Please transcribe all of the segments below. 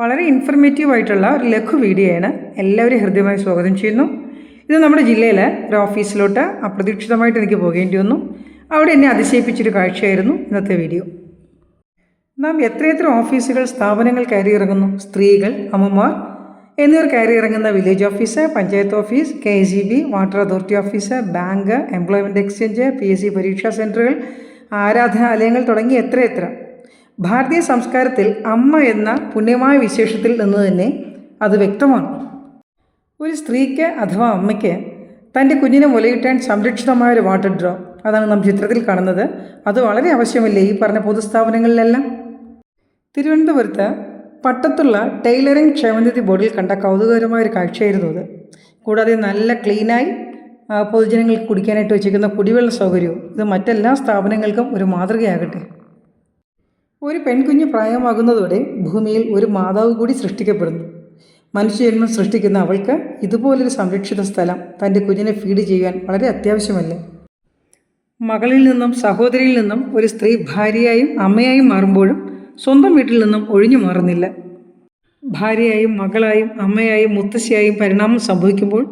വളരെ ഇൻഫർമേറ്റീവ് ആയിട്ടുള്ള ഒരു ലഘു വീഡിയോയാണ്. എല്ലാവരും ഹൃദ്യമായി സ്വാഗതം ചെയ്യുന്നു. ഇത് നമ്മുടെ ജില്ലയിലെ ഒരു ഓഫീസിലോട്ട് അപ്രതീക്ഷിതമായിട്ട് എനിക്ക് പോകേണ്ടി വന്നു. അവിടെ എന്നെ അതിശയിപ്പിച്ചൊരു കാഴ്ചയായിരുന്നു ഇന്നത്തെ വീഡിയോ. നാം എത്രയെത്ര ഓഫീസുകൾ, സ്ഥാപനങ്ങൾ കയറിയിറങ്ങുന്നു. സ്ത്രീകൾ, അമ്മമാർ എന്നിവർ കയറിയിറങ്ങുന്ന village office, panchayat office, KGB, water authority office, bank, employment exchange, PSC പരീക്ഷാ സെൻറ്ററുകൾ, ആരാധനാലയങ്ങൾ തുടങ്ങി എത്രയെത്ര. ഭാരതീയ സംസ്കാരത്തിൽ അമ്മ എന്ന പുണ്യമായ വിശേഷത്തിൽ നിന്ന് തന്നെ അത് വ്യക്തമാണ്. ഒരു സ്ത്രീക്ക് അഥവാ അമ്മയ്ക്ക് തൻ്റെ കുഞ്ഞിനെ മുലയിട്ടാൻ സംരക്ഷിതമായൊരു വാട്ടർ ഡ്രോ, അതാണ് നാം ചിത്രത്തിൽ കാണുന്നത്. അത് വളരെ ആവശ്യമല്ലേ ഈ പറഞ്ഞ പൊതുസ്ഥാപനങ്ങളിലെല്ലാം. തിരുവനന്തപുരത്ത് പട്ടത്തുള്ള ടൈലറിംഗ് ക്ഷേമനിധി ബോർഡിൽ കണ്ട കൗതുകകരമായൊരു കാഴ്ചയായിരുന്നു അത്. കൂടാതെ നല്ല ക്ലീനായി പൊതുജനങ്ങൾക്ക് കുടിക്കാനായിട്ട് വെച്ചിരിക്കുന്ന കുടിവെള്ള സൗകര്യവും ഇത് മറ്റെല്ലാ സ്ഥാപനങ്ങൾക്കും ഒരു മാതൃകയാകട്ടെ. ഒരു പെൺകുഞ്ഞ് പ്രായമാകുന്നതോടെ ഭൂമിയിൽ ഒരു മാതാവ് കൂടി സൃഷ്ടിക്കപ്പെടുന്നു. മനുഷ്യജന്മം സൃഷ്ടിക്കുന്ന അവൾക്ക് ഇതുപോലൊരു സംരക്ഷിത സ്ഥലം തൻ്റെ കുഞ്ഞിനെ ഫീഡ് ചെയ്യാൻ വളരെ അത്യാവശ്യമല്ലേ. മകളിൽ നിന്നും സഹോദരിയിൽ നിന്നും ഒരു സ്ത്രീ ഭാര്യയായും അമ്മയായും മാറുമ്പോഴും സ്വന്തം വീട്ടിൽ നിന്നും ഒഴിഞ്ഞു മാറുന്നില്ല. ഭാര്യയായും മകളായും അമ്മയായും മുത്തശ്ശിയായും പരിണാമം സംഭവിക്കുമ്പോൾ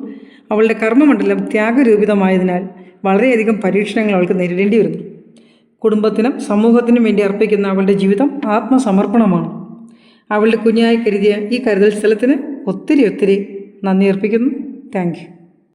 അവളുടെ കർമ്മമണ്ഡലം ത്യാഗരൂപിതമായതിനാൽ വളരെയധികം പരീക്ഷണങ്ങൾ അവൾക്ക് നേരിടേണ്ടി വരുന്നു. കുടുംബത്തിനും സമൂഹത്തിനും വേണ്ടി അർപ്പിക്കുന്ന അവളുടെ ജീവിതം ആത്മസമർപ്പണമാണ്. അവളുടെ കുഞ്ഞായി കരുതിയ ഈ കരുതൽ സ്ഥലത്തിന് ഒത്തിരി നന്ദി അർപ്പിക്കുന്നു. Thank you.